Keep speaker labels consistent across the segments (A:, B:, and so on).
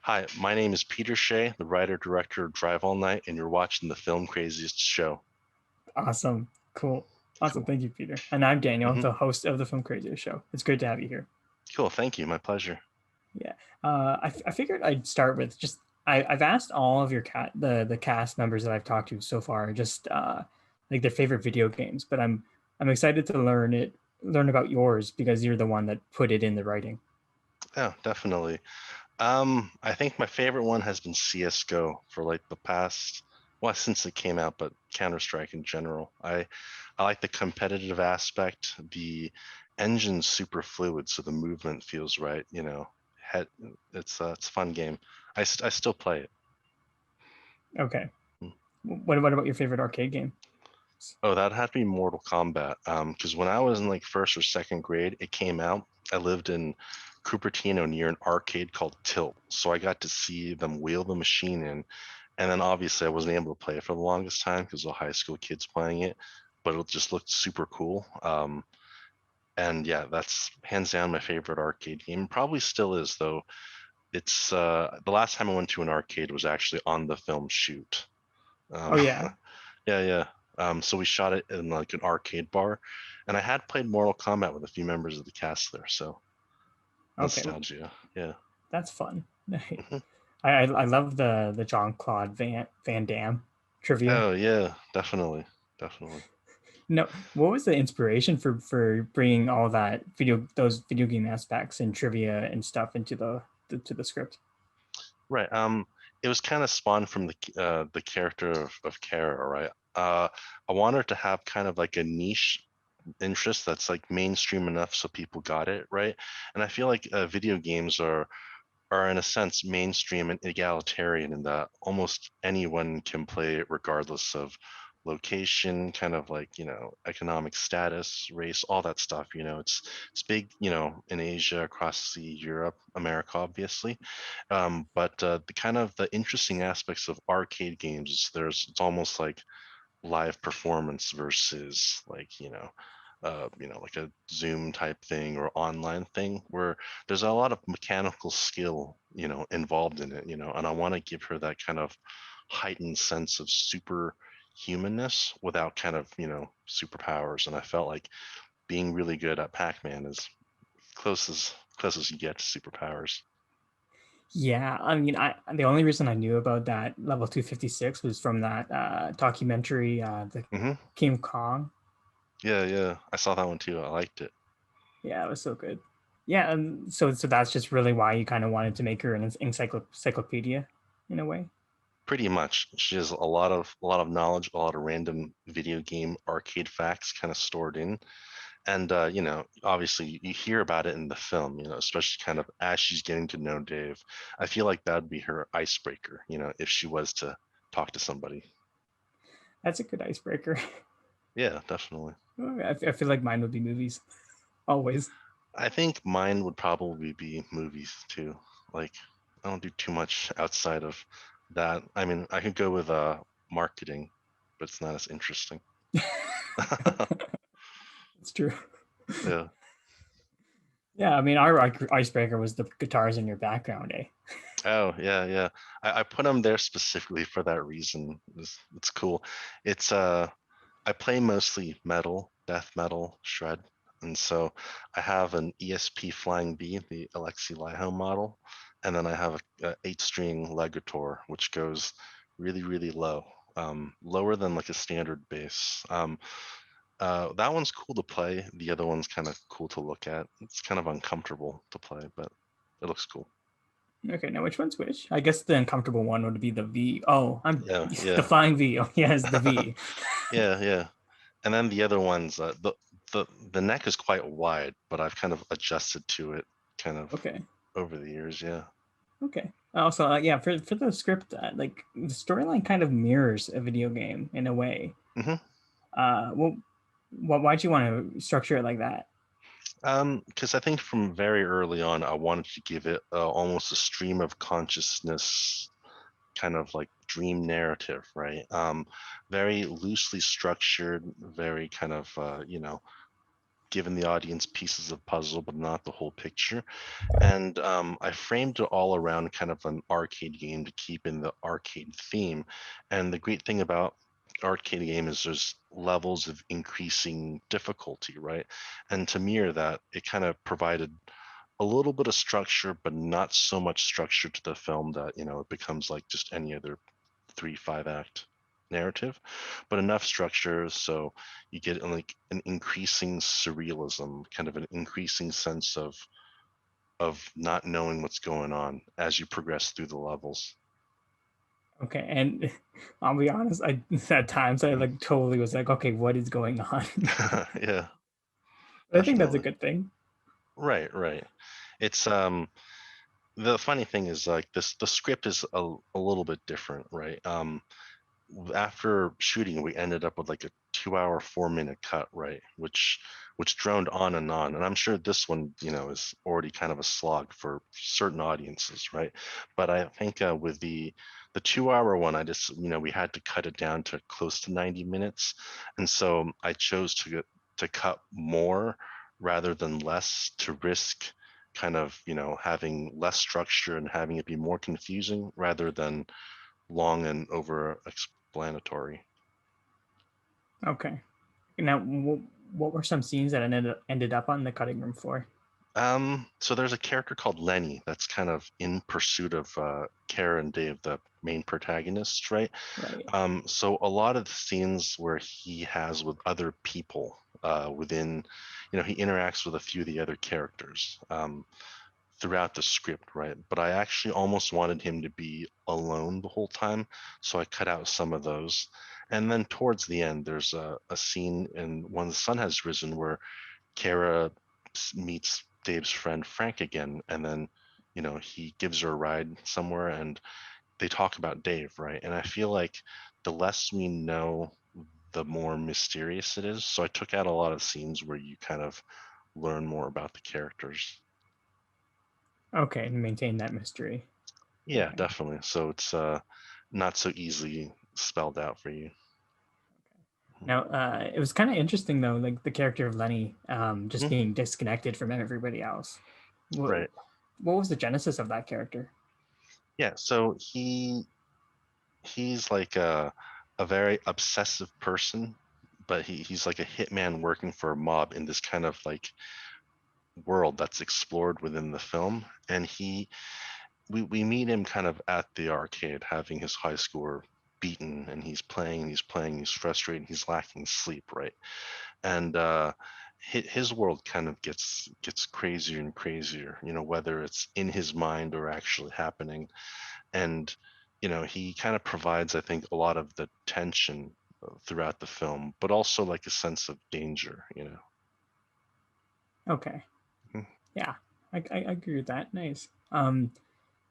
A: Hi, my name is Peter Hsieh, the writer-director of Drive All Night, and you're watching the Film Craziest Show.
B: Awesome. Cool. Awesome.
A: Cool.
B: Thank you, Peter. And I'm Daniel,
A: hmm
B: the host of the Filmcraziest Show. It's great to have you here.
A: Cool. Thank you. My pleasure.
B: Yeah. I figured I'd start with just I've asked all of the cast members that I've talked to so far just like their favorite video games, but I'm excited to learn about yours because you're the one that put it in the writing.
A: Yeah, definitely. I think my favorite one has been CS:GO for like the past, well, since it came out, but Counter-Strike in general. I like the competitive aspect. The engine's super fluid, so the movement feels right. Head, it's a fun game. I still play it.
B: Okay.
A: Hmm.
B: What about your favorite arcade game?
A: Oh, that had to be Mortal Kombat. Because when I was in like first or second grade, it came out. I lived in Cupertino near an arcade called Tilt, so I got to see them wheel the machine in, and then obviously I wasn't able to play it for the longest time because the high school kids playing it, but it just looked super cool. And yeah, that's hands down my favorite arcade game. Probably still is though. It's the last time I went to an arcade was actually on the film shoot.
B: Oh
A: Um,
B: yeah.
A: Yeah, yeah. So we shot it in like an arcade bar, and I had played Mortal Kombat with a few members of the cast there, so
B: Okay.
A: nostalgia. Yeah.
B: That's fun.
A: Mhm.
B: I love the John Claude Van Damme trivia.
A: Oh yeah, definitely, definitely.
B: No, what was the inspiration for bringing all that those video game aspects and trivia and stuff into to the script?
A: Right. It was kind of spawned from the character of Cara, right? I wanted to have kind of like a niche interest that's like mainstream enough so people got it, right? And I feel like video games are in a sense mainstream and egalitarian in that almost anyone can play it regardless of location, kind of like, economic status, race, all that stuff. It's big, in Asia, across the Europe, America, obviously. But the kind of the interesting aspects of arcade games is it's almost like live performance versus like like a Zoom type thing or online thing where there's a lot of mechanical skill involved in it, and I want to give her that kind of heightened sense of superhumanness without kind of superpowers. And I felt like being really good at Pac-Man is close as you get to superpowers.
B: Yeah, I mean, I the only reason I knew about that level 256 was from that documentary, the
A: hmm
B: King Kong.
A: Yeah, yeah, I saw that one too. I liked it.
B: Yeah, it was so good. Yeah, and so that's just really why you kind of wanted to make her an encyclopedia in a way.
A: Pretty much. She has a lot of knowledge, a lot of random video game arcade facts kind of stored in. And obviously you hear about it in the film, especially kind of as she's getting to know Dave. I feel like that'd be her icebreaker, if she was to talk to somebody.
B: That's a good icebreaker.
A: Yeah, definitely.
B: I feel like mine would be movies, always.
A: I think mine would probably be movies too. Like I don't do too much outside of that. I mean, I could go with marketing, but it's not as interesting.
B: It's true.
A: Yeah.
B: Yeah, I mean, our icebreaker was the guitars in your background, eh?
A: Oh, yeah, yeah. I put them there specifically for that reason. It's cool. It's I play mostly metal, death metal, shred, and so I have an ESP Flying B, the Alexi Laiho model, and then I have a 8-string Legator, which goes really, really low, lower than like a standard bass. That one's cool to play. The other one's kind of cool to look at. It's kind of uncomfortable to play, but it looks cool.
B: Okay, now which one's which? I guess the uncomfortable one would be the V. Oh, I'm
A: Yeah,
B: the
A: yeah.
B: flying V. Oh, yes, the V.
A: Yeah, yeah. And then the other ones, the neck is quite wide, but I've kind of adjusted to it kind of
B: Okay,
A: over the years. Yeah.
B: okay. Also, yeah, for the script, like the storyline kind of mirrors a video game in a way.
A: hmm
B: Well, why'd you want to structure it like that?
A: Because I think from very early on, I wanted to give it almost a stream of consciousness kind of like dream narrative, right? Very loosely structured, very kind of given the audience pieces of puzzle, but not the whole picture. And I framed it all around kind of an arcade game to keep in the arcade theme. And the great thing about arcade game is there's levels of increasing difficulty, right? And to mirror that, it kind of provided a little bit of structure, but not so much structure to the film that, it becomes like just any other 3-5 act narrative, but enough structure so you get like an increasing surrealism, kind of an increasing sense of not knowing what's going on as you progress through the levels.
B: Okay, and I'll be honest, I at times I like totally was like, okay, what is going on?
A: Yeah,
B: But I think that's a
A: definitely.
B: good thing.
A: Right. It's the funny thing is like the script is a little bit different, right? After shooting, we ended up with like a 2 hour 4 minute cut, right, which droned on and on. And I'm sure this one, is already kind of a slog for certain audiences, right? But I think with the 2 hour one, I just, we had to cut it down to close to 90 minutes, and so I chose to cut more rather than less, to risk kind of, having less structure and having it be more confusing rather than long and over explanatory.
B: Okay. Now, what were some scenes that ended up on the cutting room floor?
A: So there's a character called Lenny that's kind of in pursuit of Cara and Dave, the main protagonists, right?
B: Right.
A: So a lot of the scenes where he has with other people within, he interacts with a few of the other characters throughout the script, right? But I actually almost wanted him to be alone the whole time, so I cut out some of those. And then towards the end, there's a scene in When the Sun Has Risen where Kara meets Dave's friend Frank again, and then he gives her a ride somewhere, and they talk about Dave, right? And I feel like the less we know, the more mysterious it is. So I took out a lot of scenes where you kind of learn more about the characters.
B: Okay, maintain that mystery.
A: Yeah,
B: Okay.
A: definitely. So it's not so easily spelled out for you.
B: Now, it was kind of interesting though, like the character of Lenny, just
A: Mhm.
B: being disconnected from everybody else. What
A: Right.
B: what was the genesis of that character?
A: Yeah. So he's like a very obsessive person, but he's like a hitman working for a mob in this kind of like world that's explored within the film. And we meet him kind of at the arcade having his high score beaten, and he's frustrated, he's lacking sleep, right? And his world kind of gets crazier and crazier, whether it's in his mind or actually happening. And he kind of provides, I think, a lot of the tension throughout the film, but also like a sense of danger.
B: Okay.
A: Mhm.
B: Yeah, I agree with that. Nice.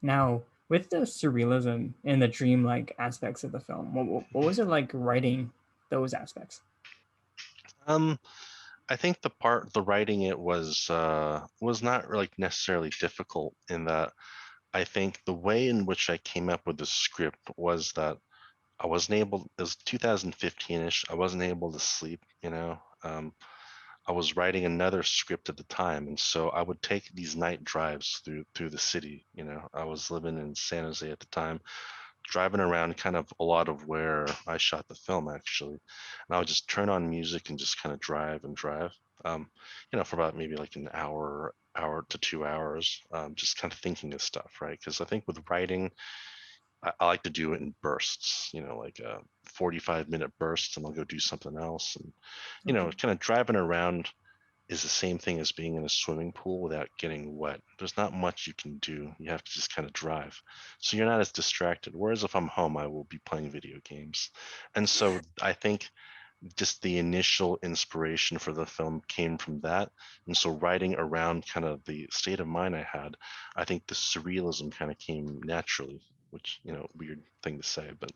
B: Now with the surrealism and the dreamlike aspects of the film, what was it like writing those aspects?
A: um I think the writing it was not like necessarily difficult, in that I think the way in which I came up with the script was that I wasn't able, it was 2015ish, I wasn't able to sleep. I was writing another script at the time, and so I would take these night drives through the city. I was living in San Jose at the time, driving around kind of a lot of where I shot the film actually. And I would just turn on music and just kind of drive and drive, for about maybe like an hour to 2 hours, just kind of thinking of stuff, right? Because I think with writing, I like to do it in bursts, like 45-minute bursts, and I'll go do something else. And,
B: Okay.
A: kind of driving around is the same thing as being in a swimming pool without getting wet. There's not much you can do. You have to just kind of drive. So you're not as distracted. Whereas if I'm home, I will be playing video games. And so I think just the initial inspiration for the film came from that. And so writing around kind of the state of mind I had, I think the surrealism kind of came naturally, which, weird thing to say, but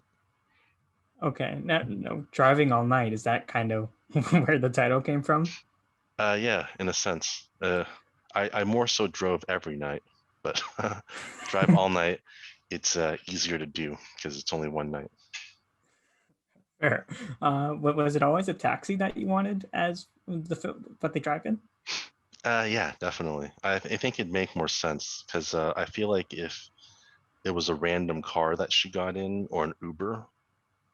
B: Okay. Now, no, driving all night, is that kind of where the title came from?
A: yeah, in a sense. I more so drove every night, but drive all night, it's easier to do because it's only one night.
B: Fair. Was it always a taxi that you wanted as what they drive in?
A: Yeah, definitely. I think it'd make more sense because I feel like if it was a random car that she got in or an Uber,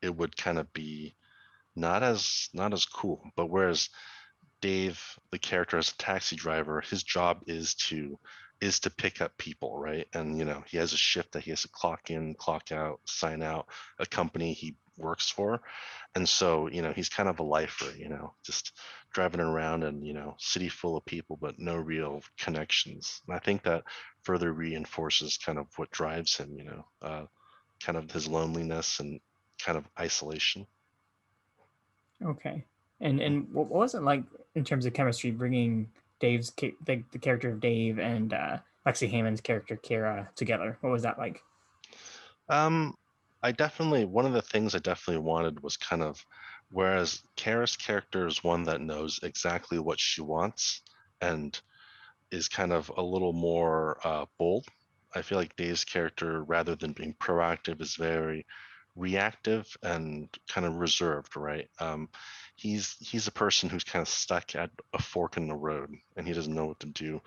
A: it would kind of be not as cool. But whereas Dave, the character as a taxi driver, his job is to pick up people, right? And he has a shift that he has to clock in, clock out, sign out a company he works for. And so, he's kind of a lifer, just driving around and, city full of people, but no real connections. And I think that further reinforces kind of what drives him, kind of his loneliness and kind of isolation.
B: Okay. And what was it like in terms of chemistry bringing the character of Dave and Lexy Hammonds' character Cara together? What was that like?
A: Um, one of the things I definitely wanted was kind of, whereas Kara's character is one that knows exactly what she wants and is kind of a little more bold. I feel like Dave's character, rather than being proactive, is very reactive and kind of reserved, right? He's a person who's kind of stuck at a fork in the road and he doesn't know what to do.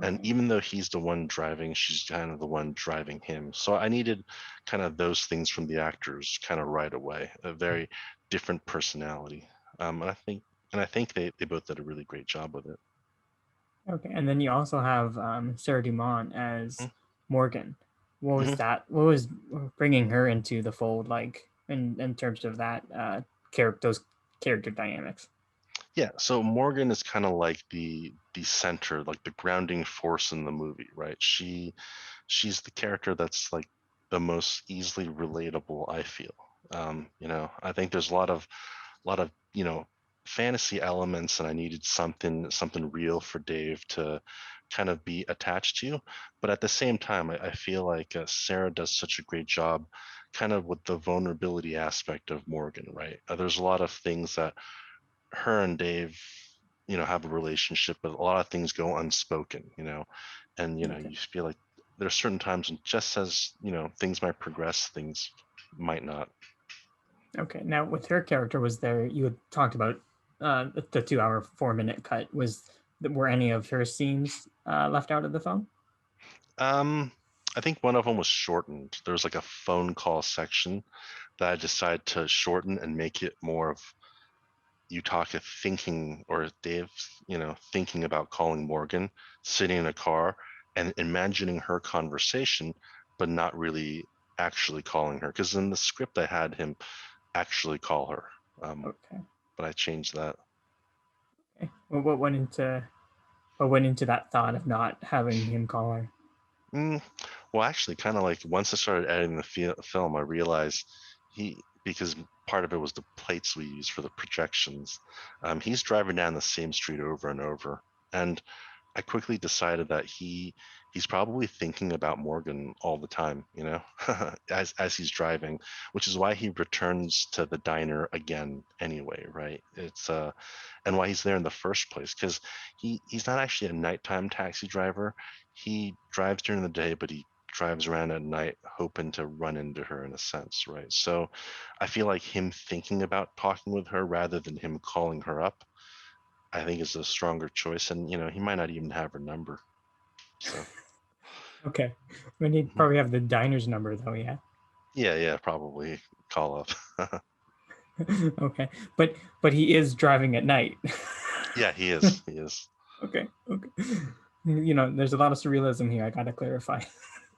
A: And
B: Okay.
A: even though he's the one driving, she's kind of the one driving him. So I needed kind of those things from the actors kind of right away, a very different personality. And I think they both did a really great job with it.
B: Okay. And then you also have Sarah Dumont as Morgan. What was
A: Mm-hmm.
B: that? What was bringing her into the fold like in terms of that those character dynamics?
A: Yeah, so Morgan is kind of like the center, like the grounding force in the movie, right? She's the character that's like the most easily relatable, I feel. I think there's a lot of fantasy elements, and I needed something real for Dave to kind of be attached to. But at the same time, I feel like Sarah does such a great job, kind of with the vulnerability aspect of Morgan, right? There's a lot of things that her and Dave, have a relationship, but a lot of things go unspoken, and
B: Okay.
A: you feel like there's certain times when just as things might progress, things might not.
B: Okay. Now with her character, was there you had talked about the 2 hour 4 minute cut? Were any of her scenes left out of the film?
A: Um, I think one of them was shortened. There was like a phone call section that I decided to shorten and make it more of Yutaka thinking, or Dave, thinking about calling Morgan, sitting in a car and imagining her conversation, but not really actually calling her. Because in the script, I had him actually call her,
B: Okay.
A: but I changed that.
B: Okay. Well, what went into that thought of not having him call her?
A: Mm, well, actually, kind of like once I started editing the film, I realized because part of it was the plates we use for the projections. He's driving down the same street over and over, and I quickly decided that he's probably thinking about Morgan all the time, as he's driving, which is why he returns to the diner again anyway, right? It's and why he's there in the first place, because he's not actually a nighttime taxi driver. He drives during the day, but he drives around at night hoping to run into her in a sense, right? So I feel like him thinking about talking with her rather than him calling her up, I think is a stronger choice. And he might not even have her number. So
B: Okay. We need
A: mhm.
B: probably have the diner's number though. Yeah.
A: Yeah, probably call up.
B: Okay. But he is driving at night.
A: Yeah, he is. He is.
B: Okay. Okay. There's a lot of surrealism here. I gotta clarify.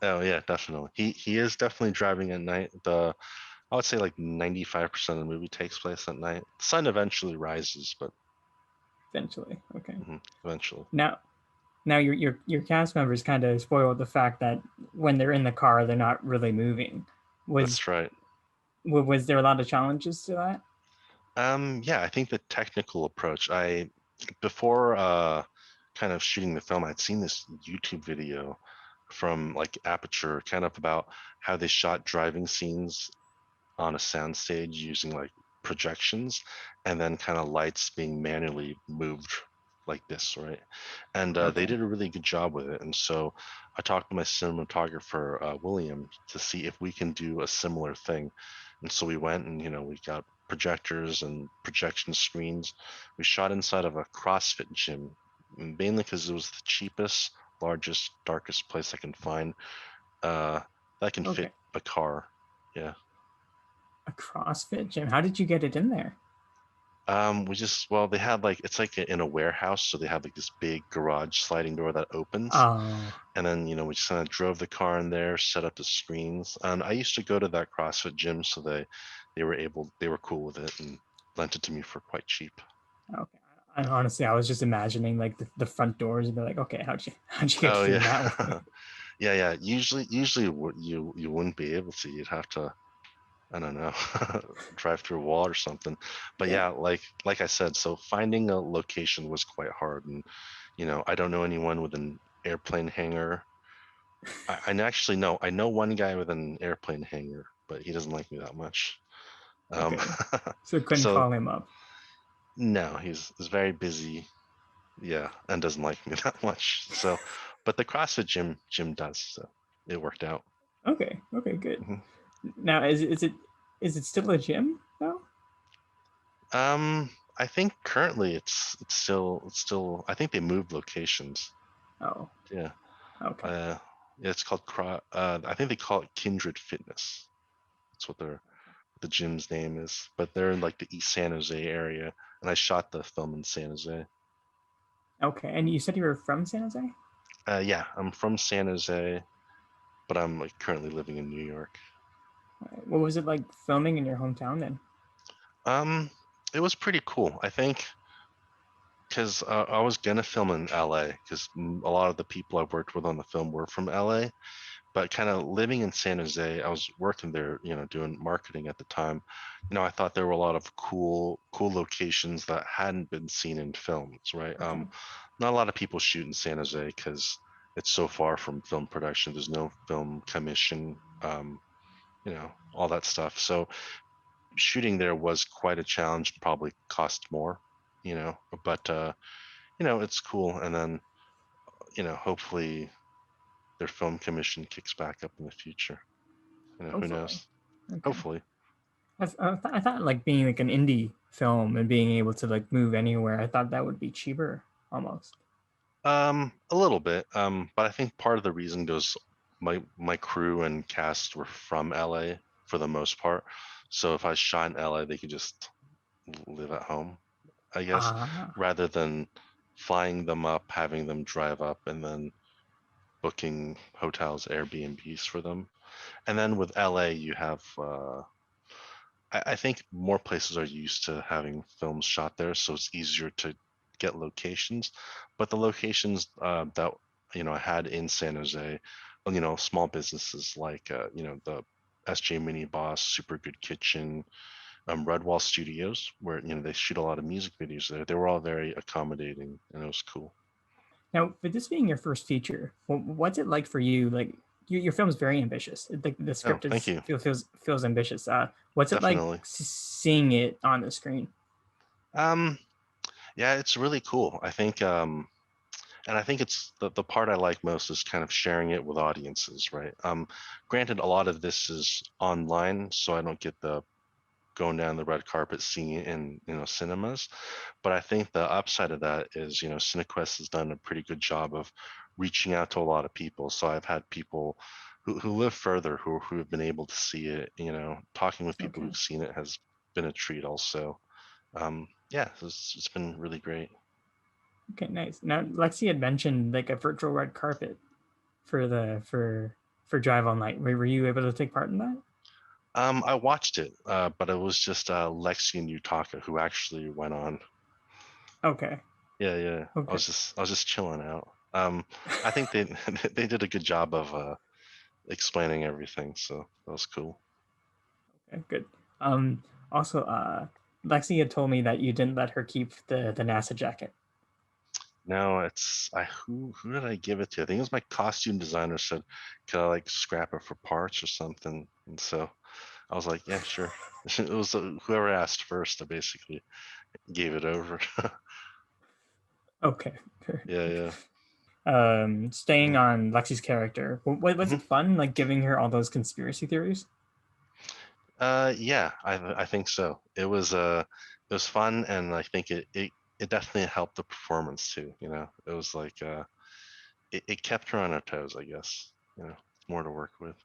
A: Oh yeah, definitely. He is definitely driving at night. I would say like 95% of the movie takes place at night. The sun eventually rises, but
B: Eventually. Okay.
A: eventually.
B: Now your cast members kind of spoiled the fact that when they're in the car, they're not really moving. Was
A: That's right.
B: was there a lot of challenges to that?
A: Yeah, I think the technical approach. Before kind of shooting the film, I'd seen this YouTube video from like Aperture, kind of about how they shot driving scenes on a soundstage using like projections and then kind of lights being manually moved like this, right? And they
B: Okay.
A: did a really good job with it. And so I talked to my cinematographer William to see if we can do a similar thing. And so we went and we got projectors and projection screens. We shot inside of a CrossFit gym, mainly because it was the cheapest, largest, darkest place I can find that can fit
B: Okay.
A: a car. Yeah.
B: A CrossFit gym. How did you get it in there?
A: Well, they had like it's like in a warehouse, so they have like this big garage sliding door that opens,
B: Oh,
A: and then we just kind of drove the car in there, set up the screens. And I used to go to that CrossFit gym, so they were cool with it and lent it to me for quite cheap.
B: okay. And honestly, I was just imagining like the front doors and be like, okay, how'd you get
A: Oh
B: it in
A: yeah,
B: that way?
A: yeah. Usually you wouldn't be able to. You'd have to, I don't know, drive through a wall or something. But
B: Yeah.
A: yeah, like I said, so finding a location was quite hard, and I don't know anyone with an airplane hangar. I actually know I know one guy with an airplane hangar, but he doesn't like me that much. Um,
B: Okay. So couldn't
A: so
B: call him up.
A: no, he's very busy, yeah, and doesn't like me that much. So, but the CrossFit gym does, so it worked out.
B: Okay. Okay. Good.
A: Mhm.
B: Now, is it still a gym though?
A: Um, I think currently it's still I think they moved locations.
B: Oh.
A: Yeah.
B: Okay.
A: Yeah, it's called I think they call it Kindred Fitness. That's what the gym's name is. But they're in like the East San Jose area, and I shot the film in San Jose.
B: Okay. And you said you were from San Jose?
A: Yeah, I'm from San Jose, but I'm like currently living in New York.
B: What was it like filming in your hometown then?
A: Um, it was pretty cool. I think because I was gonna film in LA because a lot of the people I've worked with on the film were from LA. But kind of living in San Jose, I was working there, doing marketing at the time. I thought there were a lot of cool locations that hadn't been seen in films, right?
B: Okay.
A: Not a lot of people shoot in San Jose because it's so far from film production. There's no film commission, all that stuff. So shooting there was quite a challenge, probably cost more, but it's cool. And then, hopefully their film commission kicks back up in the future. Who
B: Hopefully.
A: knows?
B: Okay.
A: Hopefully.
B: I thought like being like an indie film and being able to like move anywhere, I thought that would be cheaper almost.
A: A little bit. But I think part of the reason goes my crew and cast were from LA for the most part. So if I shot in LA, they could just live at home, I guess,
B: Ah,
A: rather than flying them up, having them drive up, and then booking hotels, Airbnbs for them. And then with LA, you have I think more places are used to having films shot there, so it's easier to get locations. But the locations that I had in San Jose, well, small businesses like the SJ Mini Boss, Super Good Kitchen, Redwall Studios, where they shoot a lot of music videos there. They were all very accommodating, and it was cool.
B: now for this being your first feature, what's it like for you? Like your film is very ambitious. Like the
A: Oh,
B: script
A: thank
B: is
A: you.
B: feels ambitious. What's it like
A: Definitely.
B: seeing it on the screen?
A: Um, yeah, it's really cool. I think and I think it's the part I like most is kind of sharing it with audiences, right? Granted, a lot of this is online, so I don't get the going down the red carpet seeing it in cinemas. But I think the upside of that is Cinequest has done a pretty good job of reaching out to a lot of people. So I've had people who live further who have been able to see it. Talking with people
B: Okay.
A: who've seen it has been a treat. Also, yeah, it's been really great.
B: Okay, nice. Now Lexi had mentioned like a virtual red carpet for for Drive All Night. Were you able to take part in that?
A: I watched it, but it was just Lexy and Yutaka who actually went on.
B: Okay.
A: Yeah, yeah.
B: Okay.
A: I was just chilling out. I think they they did a good job of explaining everything, so that was cool.
B: Okay, good. Um, Also, Lexi had told me that you didn't let her keep the NASA jacket.
A: Now it's who did I give it to? I think it was my costume designer said, "Could I like scrap it for parts or something?" And so I was like, "Yeah, sure." It was whoever asked first. I basically gave it over.
B: Okay.
A: Yeah, yeah.
B: Staying
A: Mhm.
B: on Lexi's character, was
A: Mhm.
B: it fun like giving her all those conspiracy theories?
A: Yeah, I think so. It was fun, and I think it definitely helped the performance too. You know, it was like it kept her on her toes, I guess. You know, more to work with.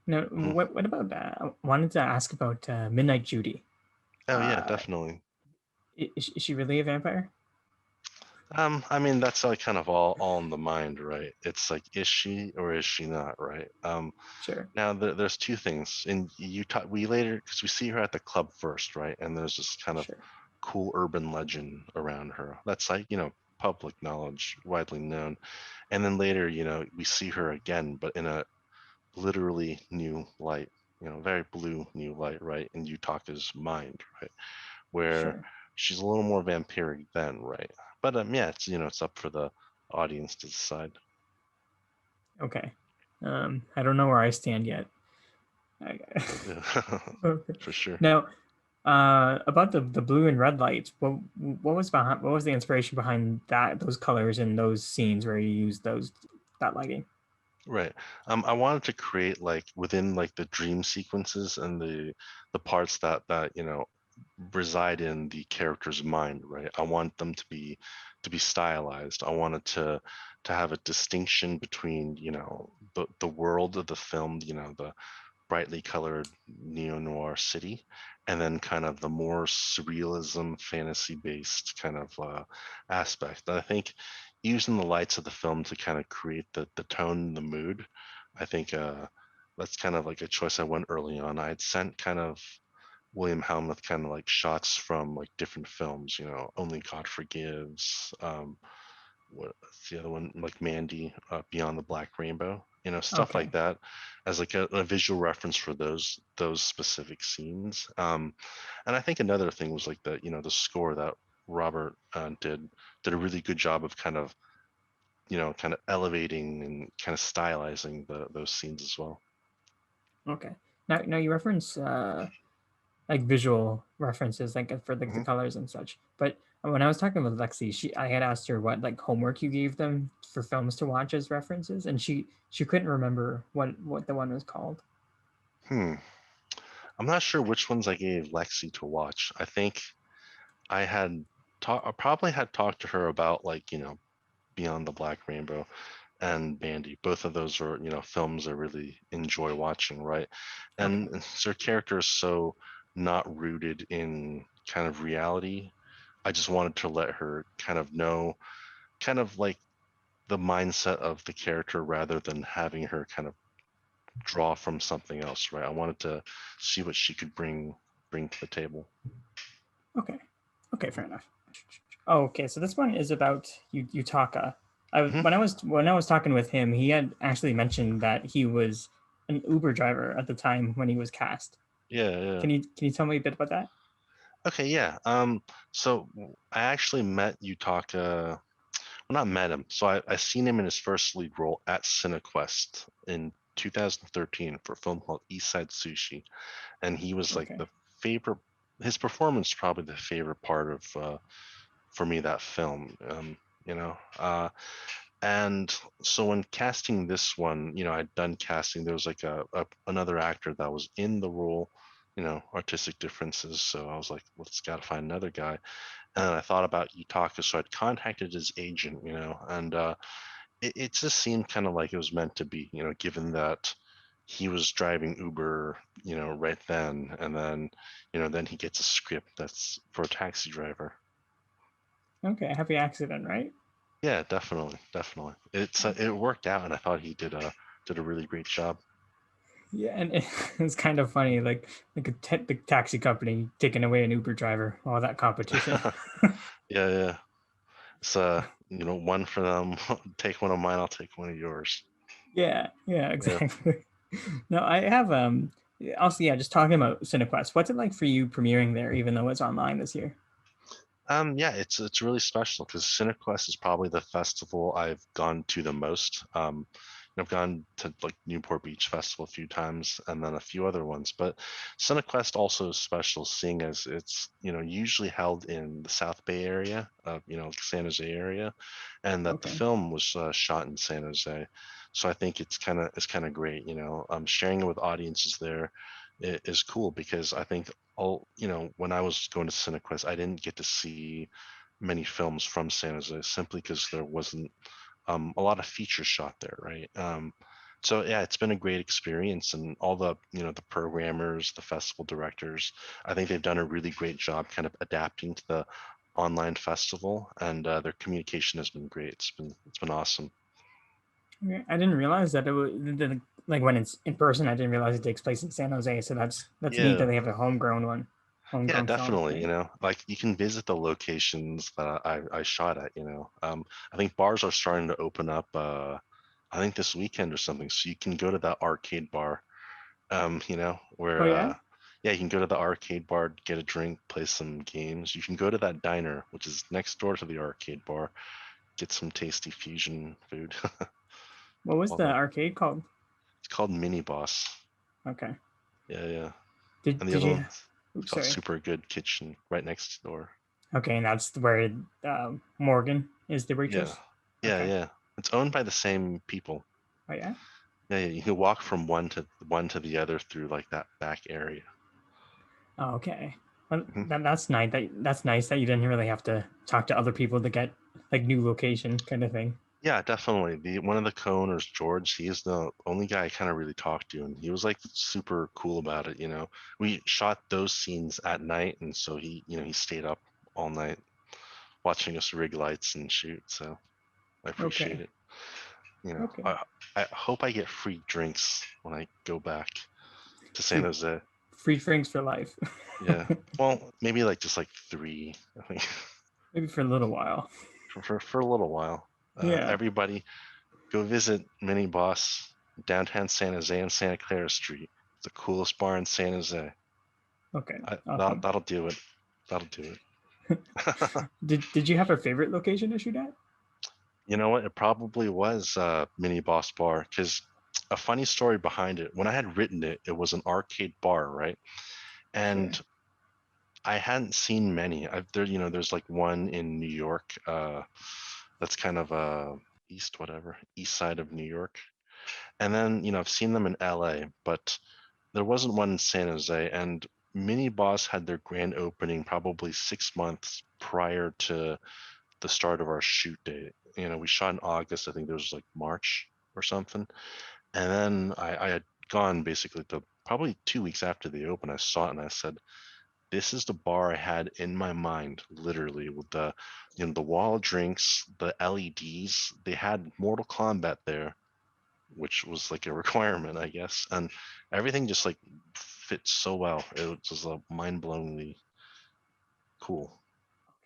B: No,
A: Mhm.
B: what about I wanted to ask about Midnight Judy.
A: Oh yeah,
B: Uh,
A: definitely.
B: is she really a vampire?
A: I mean, that's like kind of all in the mind, right? It's like, is she or is she not, right?
B: Sure,
A: Now there's two things. In Utah, we later, because we see her at the club first, right? And there's this kind of
B: sure,
A: cool urban legend around her. That's like, you know, public knowledge, widely known. And then later, you know, we see her again, but in a literally new light, you know, very blue new light, right? In Yutaka's mind, right? Where
B: sure.
A: she's a little more vampiric then, right? But yeah, it's, you know, it's up for the audience to decide.
B: Okay. I don't know where I stand yet.
A: Yeah,
B: Okay.
A: for sure.
B: Now, about the blue and red lights, what was behind? What was the inspiration behind those colors and those scenes where you use those that lighting?
A: Right. I wanted to create like within like the dream sequences and the parts that, you know, reside in the character's mind, right? I want them to be stylized. I wanted to have a distinction between, you know, the world of the film, you know, the brightly colored neo-noir city, and then kind of the more surrealism, fantasy-based kind of aspect. And I think using the lights of the film to kind of create the tone and the mood, I think that's kind of like a choice I went early on. I had sent kind of William Helmuth kind of like shots from like different films, you know, Only God Forgives, what's the other one, like Mandy, Beyond the Black Rainbow, you know, stuff like
B: Okay,
A: that, as like a visual reference for those specific scenes. And I think another thing was like the, you know, the score that Robert did a really good job of kind of, you know, kind of elevating and kind of stylizing those scenes as well.
B: okay. Now you reference like visual references, like for like the
A: Hmm.
B: colors and such. But when I was talking with Lexi, I had asked her what like homework you gave them for films to watch as references, and she couldn't remember what the one was called.
A: Hmm. I'm not sure which ones I gave Lexi to watch. I think I probably had talked to her about like, you know, Beyond the Black Rainbow and Bandy. Both of those are, you know, films I really enjoy watching, right?
B: Okay,
A: And her character is so not rooted in kind of reality. I just wanted to let her kind of know, kind of like the mindset of the character rather than having her kind of draw from something else, right? I wanted to see what she could bring to the table.
B: okay, okay. Fair enough. Oh, okay. So this one is about Yutaka.
A: Mhm.
B: When I was talking with him, he had actually mentioned that he was an Uber driver at the time when he was cast.
A: Yeah, yeah.
B: Can you tell me a bit about that?
A: Okay, yeah. So I actually met Yutaka. Well, not met him. So I seen him in his first lead role at Cinequest in 2013 for a film called East Side Sushi, and he was like
B: Okay,
A: the favorite. His performance probably the favorite part of for me that film. You know, and so when casting this one, you know, I'd done casting. There was like a another actor that was in the role. You know, artistic differences. So I was like, let's gotta find another guy. And then I thought about Yutaka, so I'd contacted his agent, you know, and it just seemed kind of like it was meant to be, you know, given that he was driving Uber, you know, right then, and then, you know, then he gets a script that's for a taxi driver.
B: okay. Happy accident, right?
A: Yeah, definitely, definitely. It worked out, and I thought he did a really great job.
B: Yeah, and it's kind of funny, like the taxi company taking away an Uber driver, all that competition.
A: Yeah, yeah. It's you know, one for them. Take one of mine, I'll take one of yours.
B: Yeah, yeah,
A: Yeah.
B: exactly. No, I have also yeah, just talking about Cinequest. What's it like for you premiering there, even though it's online this year?
A: Yeah, it's really special because Cinequest is probably the festival I've gone to the most. I've gone to like Newport Beach Festival a few times and then a few other ones, but Cinequest also is special, seeing as it's, you know, usually held in the South Bay area, you know, like San Jose area, and that the
B: Okay.
A: film was shot in San Jose. So I think it's kind of great, you know, sharing it with audiences there. is cool because I think when I was going to Cinequest, I didn't get to see many films from San Jose simply because there wasn't a lot of features shot there, right? So yeah, it's been a great experience, and all the the programmers, the festival directors, I think they've done a really great job kind of adapting to the online festival, and their communication has been great. It's been awesome.
B: Okay. I didn't realize that it was like when it's in person. I didn't realize it takes place in San Jose. So that's neat that
A: Yeah,
B: they have a homegrown one,
A: yeah,
B: homegrown film.
A: definitely.
B: Right?
A: Like you can visit the locations that I shot at. I think bars are starting to open up. I think this weekend or something, so you can go to that arcade bar.
B: Oh
A: Where
B: yeah.
A: yeah, you can go to the arcade bar, get a drink, play some games. You can go to that diner, which is next door to the arcade bar, get some tasty fusion food.
B: What was
A: All
B: the
A: that.
B: arcade called?
A: It's called Mini Boss.
B: Okay.
A: Yeah, yeah.
B: Did
A: And the
B: did
A: other
B: you?
A: one's it's
B: Oops,
A: called
B: sorry.
A: Super Good Kitchen, right next door.
B: Okay, and that's where Morgan is the
A: Yeah,
B: waitress.
A: yeah,
B: Okay.
A: yeah. It's owned by the same people.
B: Oh yeah.
A: Yeah, yeah. You can walk from one to the other through like that back area.
B: Oh, okay. Well,
A: Mhm.
B: that's nice. That's nice that you didn't really have to talk to other people to get like new location kind of thing.
A: Yeah, definitely. The one of the co-owners, George, he is the only guy I kind of really talked to, and he was like super cool about it. We shot those scenes at night, and so he stayed up all night watching us rig lights and shoot. So I appreciate
B: Okay.
A: it.
B: Okay.
A: I hope I get free drinks when I go back to San
B: Free
A: Jose.
B: free drinks for life.
A: Yeah. Well, maybe like just like three, I think,
B: Maybe for a little while.
A: for a little while.
B: Yeah.
A: Everybody, go visit Mini Boss downtown San Jose and Santa Clara Street. It's the coolest bar in San Jose.
B: Okay.
A: That
B: Awesome.
A: that'll do it. That'll do it.
B: Did you have a favorite location to shoot at?
A: You know what? It probably was Mini Boss Bar because a funny story behind it. When I had written it, it was an arcade bar, right?
B: Okay.
A: And I hadn't seen many. There's like one in New York. That's kind of east side of New York. And then I've seen them in LA, but there wasn't one in San Jose. And Mini Boss had their grand opening probably 6 months prior to the start of our shoot date. We shot in August. I think there was like March or something. And then I had gone basically probably 2 weeks after the open. I saw it and I said, this is the bar I had in my mind, literally, with the wall of drinks, the LEDs. They had Mortal Kombat there, which was like a requirement, I guess, and everything just like fit so well. It was just mind-blowingly cool.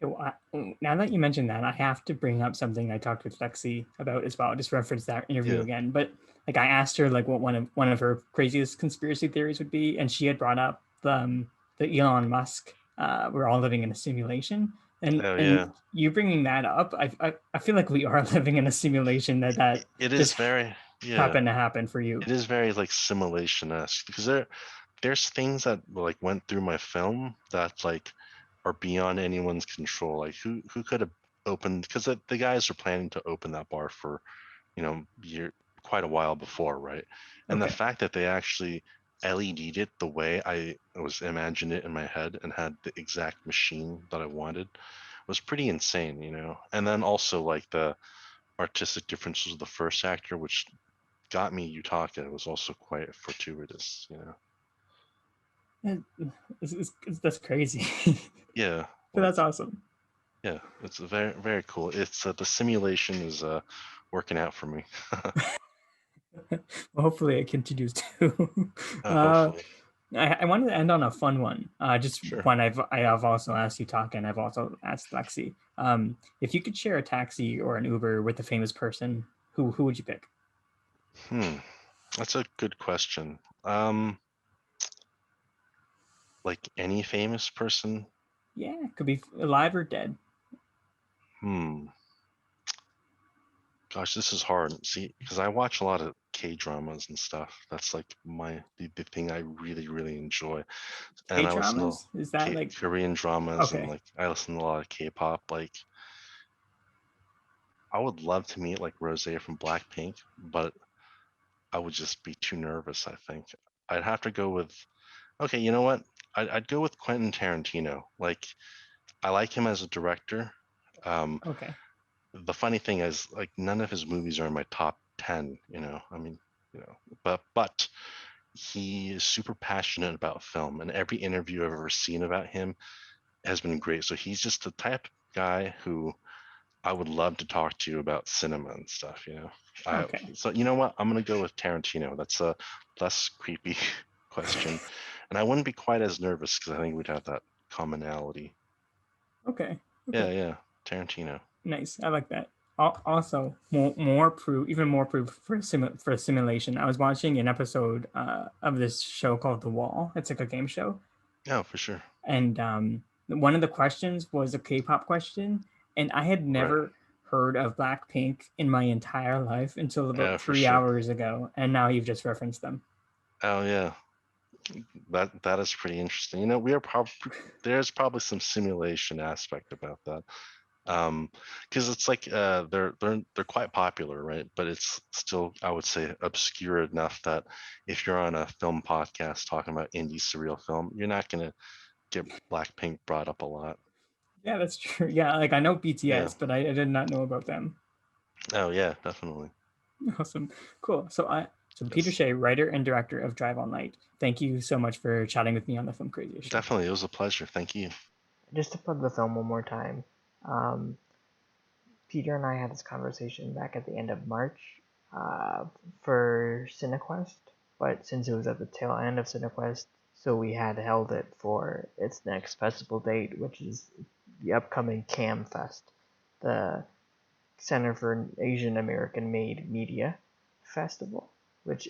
B: Okay, well, now that you mentioned that, I have to bring up something I talked with Lexy about as well. Just reference that interview
A: Yeah.
B: again, but like I asked her like what one of her craziest conspiracy theories would be, and she had brought up the Elon Musk. We're all living in a simulation,
A: Oh
B: and
A: yeah.
B: you bringing that up, I feel like we are living in a simulation that
A: It
B: just
A: is very yeah.
B: happened to happen for you.
A: It is very like simulation-esque because there's things that like went through my film that like are beyond anyone's control. Like who could have opened because the guys are planning to open that bar for year quite a while before, right? And the
B: Okay.
A: fact that they actually LED'd it the way I was imagined it in my head and had the exact machine that I wanted was pretty insane. And then also like the artistic differences of the first actor, which got me Yutaka, was also quite fortuitous.
B: That's crazy.
A: Yeah,
B: But
A: like
B: that's awesome.
A: yeah, it's very very cool. It's the simulation is working out for me.
B: Well, hopefully it continues to. uh,
A: Hopefully,
B: I wanted to end on a fun one. Just
A: sure.
B: one I have also asked you talk, and I've also asked Lexi. If you could share a taxi or an Uber with a famous person, who would you pick?
A: Hmm, that's a good question. Like any famous person.
B: Yeah, could be alive or dead.
A: Hmm. Gosh, this is hard. See, because I watch a lot of K dramas and stuff. That's like the thing I really really enjoy. And
B: K
A: I listen to
B: dramas? Is that like
A: Korean dramas and
B: okay?
A: like I listen to a lot of K-pop. Like I would love to meet like Rose from Blackpink, but I would just be too nervous, I think. I'd have to go with Okay, you know what? I'd go with Quentin Tarantino. Like, I like him as a director. Um,
B: Okay.
A: the funny thing is, like, none of his movies are in my top 10. I mean, but he is super passionate about film, and every interview I've ever seen about him has been great. So he's just the type of guy who I would love to talk to you about cinema and stuff.
B: Okay.
A: So you know what? I'm gonna go with Tarantino. That's a less creepy question, and I wouldn't be quite as nervous because I think we'd have that commonality.
B: Okay.
A: Yeah,
B: Okay.
A: yeah, Tarantino.
B: Nice. I like that. Also, more proof, even more proof for for simulation. I was watching an episode of this show called The Wall. It's like a game show,
A: Yeah, for sure.
B: and one of the questions was a K-pop question, and I had
A: Right.
B: never heard of Blackpink in my entire life until about
A: Yeah, for
B: three
A: sure.
B: hours ago, and now you've just referenced them.
A: Oh yeah, that is pretty interesting. We are probably there's probably some simulation aspect about that. Because it's like they're quite popular, right? But it's still, I would say, obscure enough that if you're on a film podcast talking about indie surreal film, you're not gonna get Blackpink brought up a lot.
B: Yeah, that's true. Yeah, like I know
A: Yeah.
B: BTS, but I did not know about them.
A: Oh yeah, definitely.
B: Awesome. Cool. So Peter
A: Yes,
B: Hsieh, writer and director of Drive All Night. Thank you so much for chatting with me on the Film Craziest Show.
A: definitely. It was a pleasure. Thank you.
C: Just to plug the film one more time, um, Peter and I had this conversation back at the end of March for Cinequest, but since it was at the tail end of Cinequest, so we had held it for its next festival date, which is the upcoming CAM Fest, the Center for Asian American Made Media Festival, which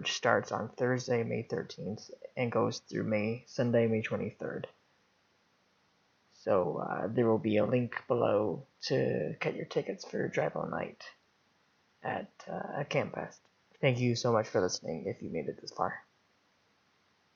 C: starts on Thursday, May 13th, and goes through Sunday, May 23rd. So there will be a link below to get your tickets for Drive All Night at Campfest. Thank you so much for listening if you made it this far.